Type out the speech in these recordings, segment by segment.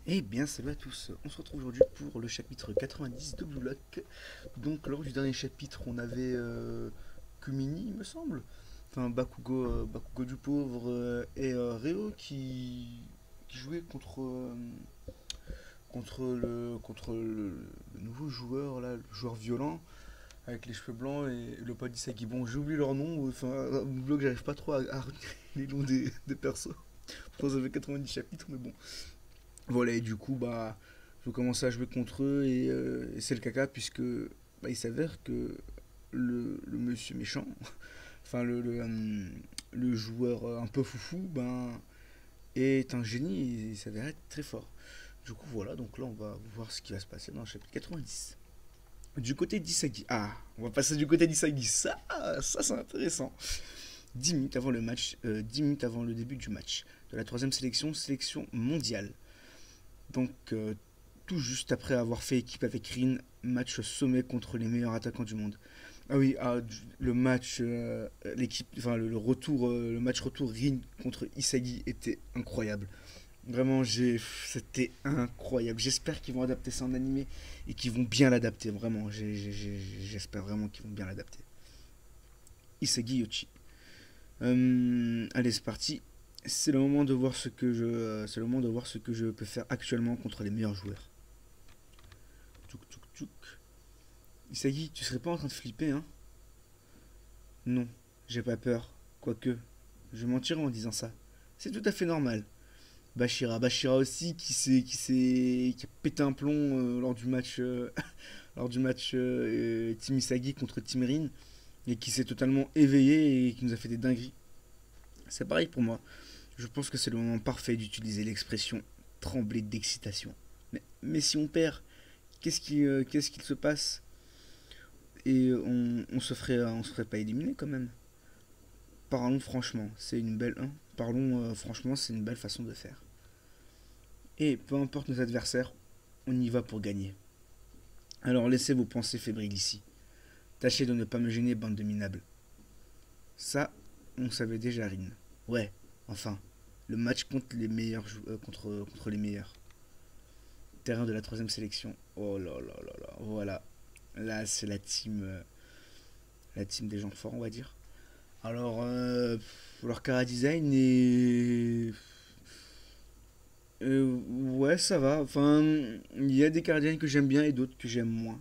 Eh bien, salut à tous. On se retrouve aujourd'hui pour le chapitre 90 de Blue Lock. Donc, lors du dernier chapitre, on avait Kumini, il me semble. Enfin, Bakugo du pauvre et Reo qui jouaient contre le nouveau joueur, là, le joueur violent, avec les cheveux blancs et le pote d'Isagi. Bon, j'ai oublié leur nom. Enfin, Blue Lock, j'arrive pas trop à retenir les noms des persos. Pourtant, ça fait 90 chapitres, mais bon. Voilà, et du coup, bah, je commençais à jouer contre eux et c'est le caca puisque bah, il s'avère que le monsieur méchant, enfin le joueur un peu foufou, ben, est un génie et il s'avère être très fort. Du coup, voilà, donc là, on va voir ce qui va se passer dans le chapitre 90. Du côté d'Isagi. Ah, on va passer du côté d'Isagi. Ça c'est intéressant. 10 minutes avant le match, 10 minutes avant le début du match de la troisième sélection, sélection mondiale. Donc, tout juste après avoir fait équipe avec Rin, match sommet contre les meilleurs attaquants du monde. Ah oui, le match, l'équipe, enfin le retour, le match retour Rin contre Isagi était incroyable. Vraiment, c'était incroyable. J'espère qu'ils vont adapter ça en animé et qu'ils vont bien l'adapter. Vraiment, j'espère vraiment qu'ils vont bien l'adapter. Isagi Yoshi. Allez, c'est parti. C'est le moment de voir ce que je peux faire actuellement contre les meilleurs joueurs. Tchouk tchouk tchouk. Isagi, tu serais pas en train de flipper, hein? Non, j'ai pas peur. Quoique, je mentirais en disant ça. C'est tout à fait normal. Bashira aussi qui a pété un plomb lors du match, Team Isagi contre Team Rin et qui s'est totalement éveillé et qui nous a fait des dingueries. C'est pareil pour moi. Je pense que c'est le moment parfait d'utiliser l'expression trembler d'excitation. Mais si on perd, qu'est-ce qu'il se passe? Et on se ferait pas éliminer quand même. Parlons franchement, c'est une belle. Hein, parlons franchement, c'est une belle façon de faire. Et peu importe nos adversaires, on y va pour gagner. Alors laissez vos pensées fébriles ici. Tâchez de ne pas me gêner, bande de minables. Ça, on savait déjà, Rin. Ouais, enfin, le match contre les meilleurs, contre les meilleurs. Terrain de la troisième sélection. Oh là là là là, voilà. Là, c'est la team des gens forts, on va dire. Alors, leur cara design est. Ouais, ça va. Enfin, il y a des cara design que j'aime bien et d'autres que j'aime moins.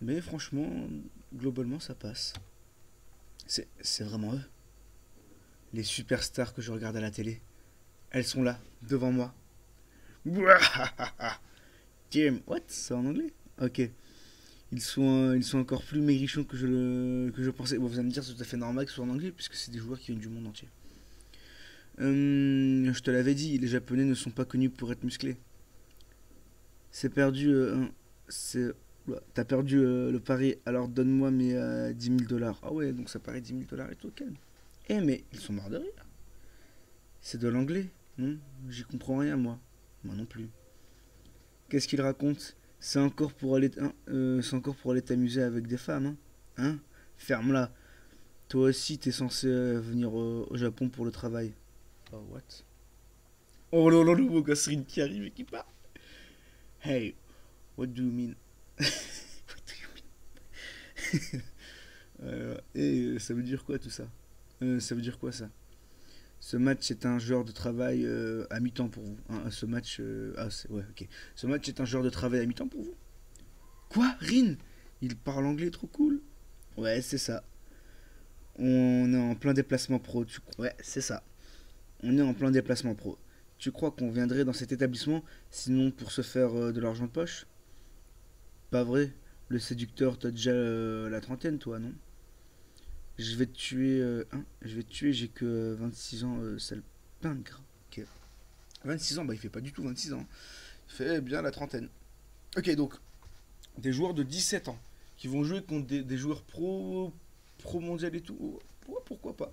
Mais franchement, globalement, ça passe. C'est vraiment eux. Les superstars que je regarde à la télé. Elles sont là, devant moi. Jim, what? C'est en anglais? Ok. Ils sont encore plus maigrichons que je pensais. Bon, vous allez me dire, c'est tout à fait normal que ce soit en anglais, puisque c'est des joueurs qui viennent du monde entier. Je te l'avais dit, les Japonais ne sont pas connus pour être musclés. C'est perdu. T'as perdu le pari, alors donne-moi mes 10 000 dollars. Ah ouais, donc ça paraît 10 000 dollars et tout, calme. Eh, mais ils sont morts de rire. C'est de l'anglais, non? J'y comprends rien, moi. Moi non plus. Qu'est-ce qu'il raconte? C'est encore pour aller t'amuser avec des femmes, hein? Hein? Ferme-la. Toi aussi, t'es censé venir au Japon pour le travail. Oh, what? Oh là là, le beau Gosserine qui arrive et qui part. Hey, what do you mean? What do you mean? Ça veut dire quoi tout ça? Ça veut dire quoi ça? Ce match est un genre de travail à mi-temps pour vous. Hein, ce match. Ouais, ok. Ce match est un genre de travail à mi-temps pour vous. Quoi? Rin? Il parle anglais trop cool? Ouais, c'est ça. On est en plein déplacement pro. Ouais, c'est ça. On est en plein déplacement pro. Tu crois qu'on viendrait dans cet établissement sinon pour se faire de l'argent de poche? Pas vrai. Le séducteur, t'as déjà la trentaine, toi, non? Je vais te tuer. Je vais te tuer, j'ai que 26 ans, sale pingre. Ok. 26 ans, bah il fait pas du tout 26 ans. Il fait bien la trentaine. Ok, donc, des joueurs de 17 ans qui vont jouer contre des joueurs pro mondial et tout. Ouais, pourquoi pas?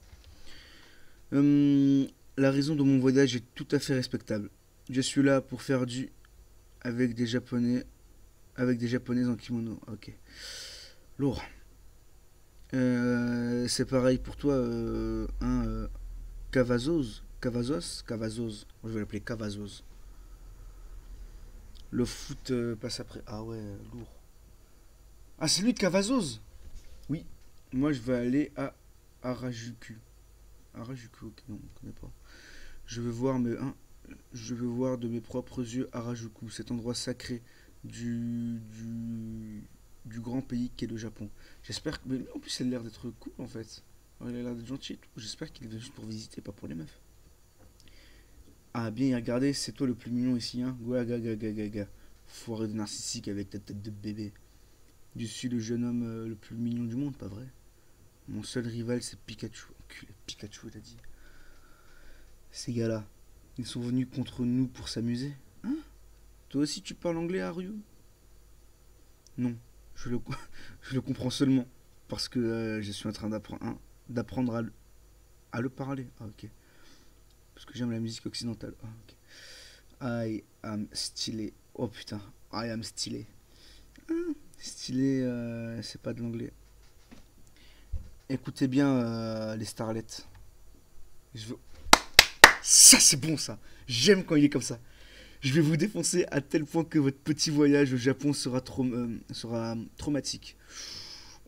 La raison de mon voyage est tout à fait respectable. Je suis là pour faire du avec des japonais en kimono. Ok. Lourd. C'est pareil pour toi, Cavazos. Je vais l'appeler Cavazos. Le foot passe après. Ah ouais, lourd. Ah, c'est lui de Cavazos. Oui. Moi, je vais aller à Harajuku. Harajuku, ok, non, on connaît pas. Je veux voir, je veux voir de mes propres yeux Harajuku, cet endroit sacré du grand pays qu'est le Japon. J'espère que. Mais en plus, il a l'air d'être cool en fait. Il a l'air d'être gentil et tout. J'espère qu'il est venu juste pour visiter, pas pour les meufs. Ah, bien, regardez, c'est toi le plus mignon ici, hein. Gaga, gaga, gaga. Foiré de narcissique avec ta tête de bébé. Je suis le jeune homme le plus mignon du monde, pas vrai? Mon seul rival, c'est Pikachu. Enculé, Pikachu, t'as dit. Ces gars-là, ils sont venus contre nous pour s'amuser. Hein? Toi aussi, tu parles anglais, Haru? Non, je le, je le comprends seulement parce que je suis en train d'apprendre à le parler. Ah, ok. Parce que j'aime la musique occidentale. Ah, ok. I am stylé. Oh putain, I am stylé. Stylé, c'est pas de l'anglais. Écoutez bien les starlets. Je veux... Ça, c'est bon, ça. J'aime quand il est comme ça. Je vais vous défoncer à tel point que votre petit voyage au Japon sera traumatique.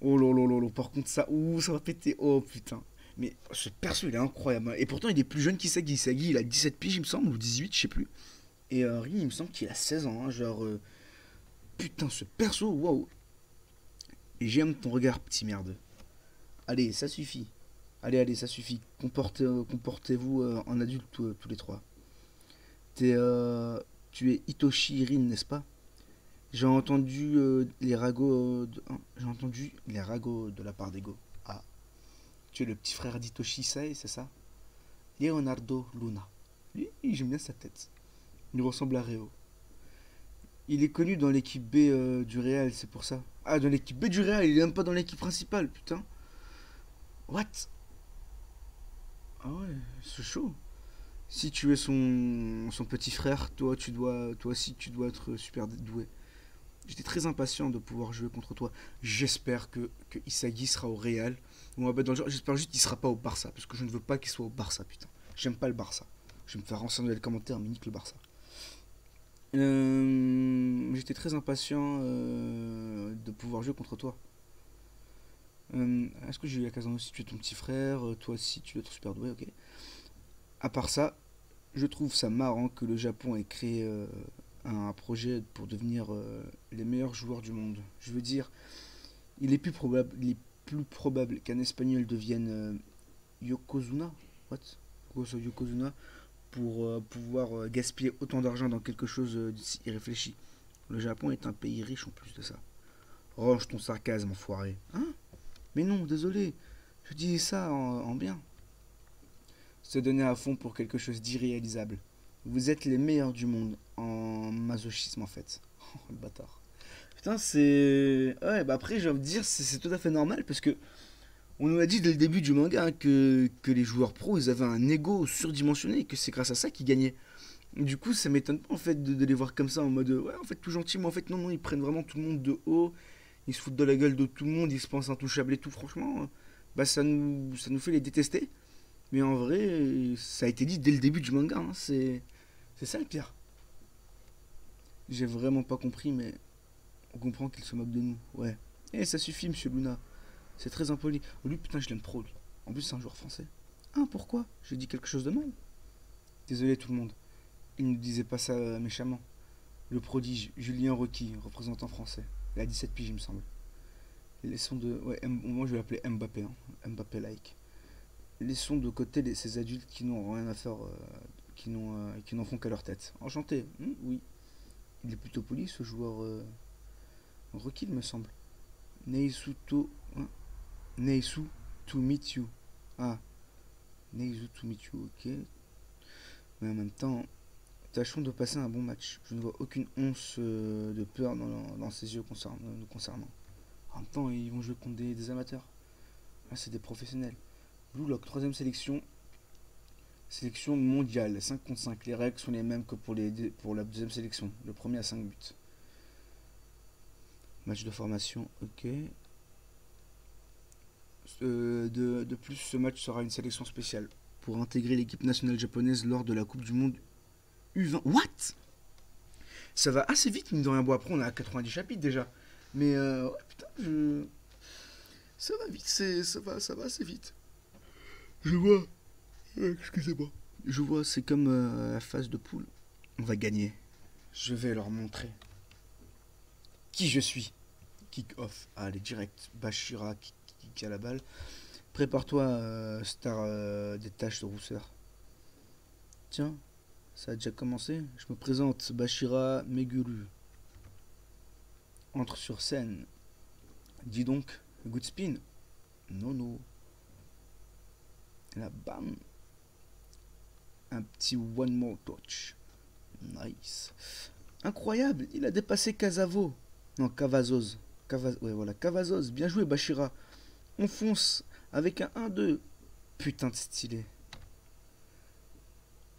Oh là là là là, par contre ça, ouh, ça va péter. Oh putain. Mais ce perso il est incroyable. Et pourtant il est plus jeune qu'Isagi. Isagi il a 17 piges il me semble, ou 18, je sais plus. Et Rin il me semble qu'il a 16 ans. Hein, genre, putain ce perso, waouh. Et j'aime ton regard petit merde. Allez, ça suffit. Allez, allez, ça suffit. Comportez-vous en adulte tous les trois. T'es, tu es Hitoshi Rin, n'est-ce pas? J'ai entendu les ragots. J'ai entendu les ragots de la part d'Ego. Ah, tu es le petit frère d'Hitoshi Sai, c'est ça? Leonardo Luna. Lui, j'aime bien sa tête. Il ressemble à Réo. Il est connu dans l'équipe B du Real, c'est pour ça. Ah, dans l'équipe B du Real, il est même pas dans l'équipe principale, putain. What? Ah ouais, c'est chaud. Si tu es son petit frère, toi aussi, tu dois être super doué. J'étais très impatient de pouvoir jouer contre toi. J'espère que Isagi sera au Real. J'espère juste qu'il sera pas au Barça. Parce que je ne veux pas qu'il soit au Barça, putain. J'aime pas le Barça. Je vais me faire renseigner dans les commentaires, mais nique le Barça. J'étais très impatient de pouvoir jouer contre toi. Est-ce que j'ai eu l'occasion aussi, tu es ton petit frère, toi aussi tu dois être super doué, ok. À part ça, je trouve ça marrant que le Japon ait créé un projet pour devenir les meilleurs joueurs du monde. Je veux dire, il est plus probable qu'un Espagnol devienne Yokozuna, what? Yokozuna pour pouvoir gaspiller autant d'argent dans quelque chose d'irréfléchi. Le Japon est un pays riche en plus de ça. Range ton sarcasme, enfoiré. Hein? Mais non, désolé. Je dis ça en bien. Se donner à fond pour quelque chose d'irréalisable. Vous êtes les meilleurs du monde en masochisme en fait. Oh, le bâtard. Putain, c'est. Ouais, bah après, j'ai envie de dire, c'est tout à fait normal parce que on nous a dit dès le début du manga hein, que les joueurs pros ils avaient un ego surdimensionné et que c'est grâce à ça qu'ils gagnaient. Du coup, ça m'étonne pas en fait de les voir comme ça en mode ouais, en fait, tout gentil, mais en fait, non, non, ils prennent vraiment tout le monde de haut, ils se foutent de la gueule de tout le monde, ils se pensent intouchables et tout, franchement, bah ça nous fait les détester. Mais en vrai, ça a été dit dès le début du manga, hein, c'est ça le pire. J'ai vraiment pas compris, mais on comprend qu'il se moque de nous, ouais. Eh, ça suffit, monsieur Luna. C'est très impoli. Oh, lui, putain, je l'aime trop, lui. En plus, c'est un joueur français. Ah, pourquoi? J'ai dit quelque chose de mal. Désolé, tout le monde. Il ne disait pas ça méchamment. Le prodige, Julien Rocky, représentant français. Il a 17 piges, il me semble. Laissons de. Ouais, moi, je vais l'appeler Mbappé, hein. Mbappé-like. Laissons de côté ces adultes qui n'ont rien à faire, qui n'en font qu'à leur tête. Enchanté, oui. Il est plutôt poli, ce joueur Rocky, il me semble. Neisuto. Hein, Neisu to meet you. Ah, Neisu to meet you, ok. Mais en même temps, tâchons de passer un bon match. Je ne vois aucune once de peur dans ses yeux nous concernant. En même temps, ils vont jouer contre des amateurs. Là, c'est des professionnels. Blue Lock, troisième sélection. Sélection mondiale, 5 contre 5. Les règles sont les mêmes que pour la deuxième sélection. Le premier a 5 buts. Match de formation, ok. De plus, ce match sera une sélection spéciale pour intégrer l'équipe nationale japonaise lors de la Coupe du Monde U20. What? ça va assez vite, mine de rien. Bon, après, on a 90 chapitres déjà. Mais ouais, putain, ça va vite, ça va assez vite. Je vois. Excusez-moi. Je vois, c'est comme la phase de poule. On va gagner. Je vais leur montrer qui je suis. Kick off. Allez, direct. Bashira qui a la balle. Prépare-toi, star des tâches de rousseur. Tiens, ça a déjà commencé. Je me présente, Bashira Meguru. Entre sur scène. Dis donc, good spin. Non, non. Et là, bam. Un petit one more touch. Nice. Incroyable, il a dépassé Casavo. Non, Cavazos. Ouais, voilà, Cavazos. Bien joué, Bashira. On fonce avec un 1-2. Putain de stylé.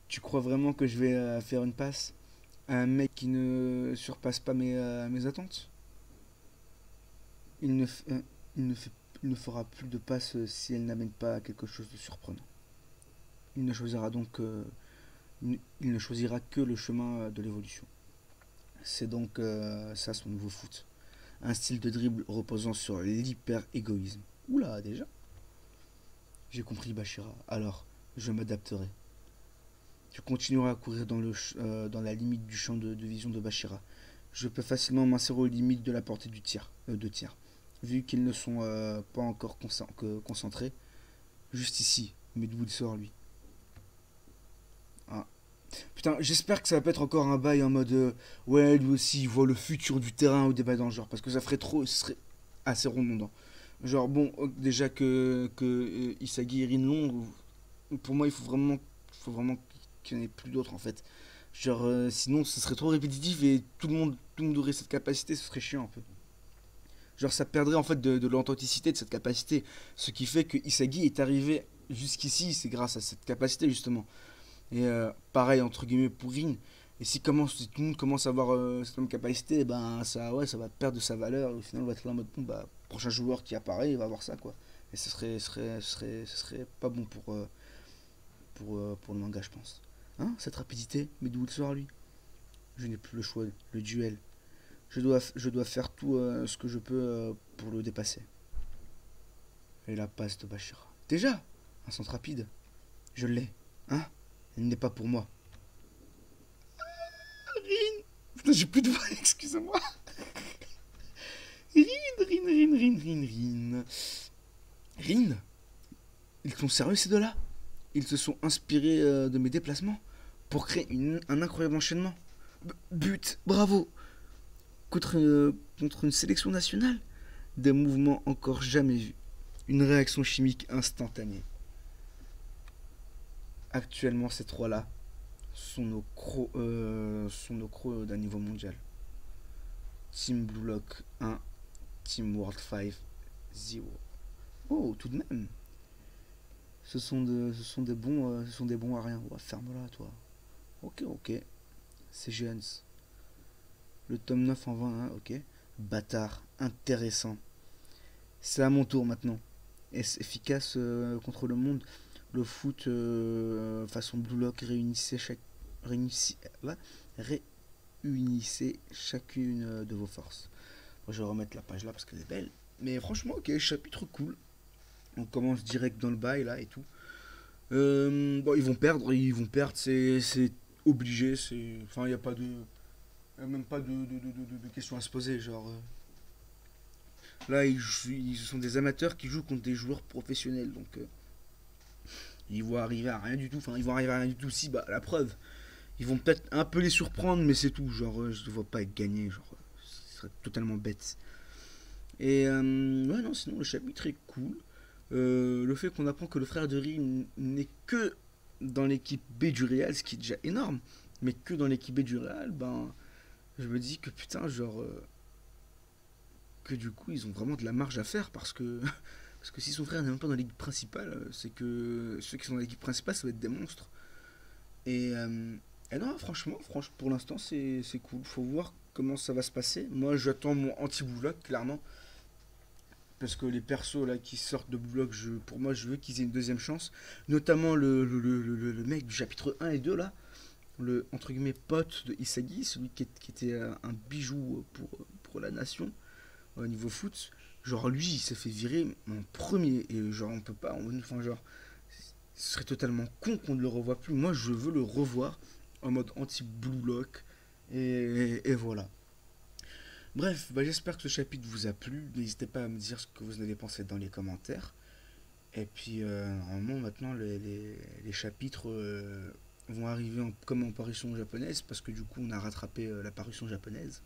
Tu crois vraiment que je vais faire une passe à un mec qui ne surpasse pas mes attentes? Il ne, f- il, ne fait- il ne fera plus de passes si elle n'amène pas quelque chose de surprenant. Il ne choisira donc il ne choisira que le chemin de l'évolution. C'est donc ça son nouveau foot. Un style de dribble reposant sur l'hyper-égoïsme. Oula, déjà. J'ai compris, Bashira. Alors, je m'adapterai. Tu continueras à courir dans la limite du champ de vision de Bashira. Je peux facilement m'insérer aux limites de la portée de tir. Vu qu'ils ne sont pas encore concentrés. Juste ici, Medwood sort lui. Ah. Putain, j'espère que ça va pas être encore un bail en mode ouais, lui aussi il voit le futur du terrain ou des bails dans le genre. Parce que ça ferait trop. Ce serait assez redondant. Genre, bon, déjà que Isagi et Rinlong, pour moi, il faut vraiment qu'il n'y en ait plus d'autres en fait. Genre, sinon, ce serait trop répétitif et tout le monde aurait cette capacité, ce serait chiant un peu. Genre, ça perdrait en fait de l'authenticité de cette capacité. Ce qui fait que Isagi est arrivé jusqu'ici, c'est grâce à cette capacité justement. Et pareil, entre guillemets, pour Rin. Et si tout le monde commence à avoir cette même capacité, eh ben ça, ouais, ça va perdre de sa valeur. Et au final, on va être là en mode, bon, bah, prochain joueur qui apparaît, il va avoir ça, quoi. Et ce serait pas bon pour le manga, je pense. Hein, cette rapidité, mais d'où il sort, lui? Je n'ai plus le choix, le duel. Je dois faire tout ce que je peux pour le dépasser. Et la passe de Bashira. Déjà, un centre rapide. Je l'ai. Hein? Elle n'est pas pour moi. Rin. Putain, j'ai plus de voix, excusez-moi. Rin. Rin. Ils sont sérieux ces deux-là? Ils se sont inspirés de mes déplacements pour créer un incroyable enchaînement. But, bravo. Contre une sélection nationale, des mouvements encore jamais vus. Une réaction chimique instantanée. Actuellement, ces trois-là sont nos crocs d'un niveau mondial. Team Blue Lock 1, Team World 5 0. Oh, tout de même. Ce sont des bons à rien. Ouais, ferme-la, toi. Ok, ok. C'est Gens. Le tome 9 en 21, ok. Bâtard, intéressant. C'est à mon tour maintenant. Est-ce efficace contre le monde? Le foot façon Blue Lock ouais, réunissez chacune de vos forces. Moi, je vais remettre la page là parce qu'elle est belle. Mais franchement, ok, chapitre cool. On commence direct dans le bail là et tout. Bon, ils vont perdre, c'est obligé. Enfin, il n'y a pas de. Y a même pas de questions à se poser. Genre, là, ils sont des amateurs qui jouent contre des joueurs professionnels. Donc, ils vont arriver à rien du tout. Enfin, ils vont arriver à rien du tout. Si, bah, la preuve. Ils vont peut-être un peu les surprendre, mais c'est tout. Genre, je ne vois pas gagner. Genre, ce serait totalement bête. Et ouais, non, sinon, le chapitre est cool. Le fait qu'on apprend que le frère de Rin n'est que dans l'équipe B du Real, ce qui est déjà énorme, mais que dans l'équipe B du Real, ben, je me dis que putain, genre, que du coup, ils ont vraiment de la marge à faire parce que si son frère n'est même pas dans l'équipe principale, c'est que ceux qui sont dans l'équipe principale, ça va être des monstres. Et, non, franchement, pour l'instant, c'est cool. Faut voir comment ça va se passer. Moi, j'attends mon anti-block, clairement. Parce que les persos là qui sortent de bloc, pour moi, je veux qu'ils aient une deuxième chance. Notamment le mec du chapitre 1 et 2 là. le entre guillemets pote de Isagi, celui qui était un bijou pour la nation au niveau foot. Genre lui, il s'est fait virer en premier et genre on peut pas, enfin genre, ce serait totalement con qu'on ne le revoie plus. Moi, je veux le revoir en mode anti-Blue Lock et voilà. Bref, bah, j'espère que ce chapitre vous a plu. N'hésitez pas à me dire ce que vous en avez pensé dans les commentaires. Et puis, normalement, maintenant, les chapitres vont arriver comme en parution japonaise, parce que du coup, on a rattrapé la parution japonaise.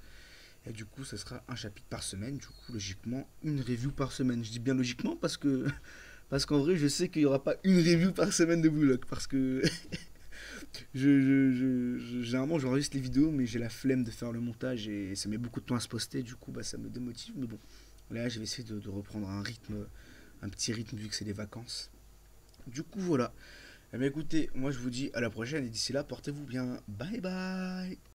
Et du coup, ce sera un chapitre par semaine. Du coup, logiquement, une review par semaine. Je dis bien logiquement parce que parce qu'en vrai, je sais qu'il n'y aura pas une review par semaine de Blue Lock. Parce que généralement, j'enregistre les vidéos, mais j'ai la flemme de faire le montage et ça met beaucoup de temps à se poster. Du coup, bah, ça me démotive. Mais bon, là, je vais essayer de reprendre un petit rythme vu que c'est les vacances. Du coup, voilà. Eh bien, écoutez, moi je vous dis à la prochaine et d'ici là, portez-vous bien. Bye bye.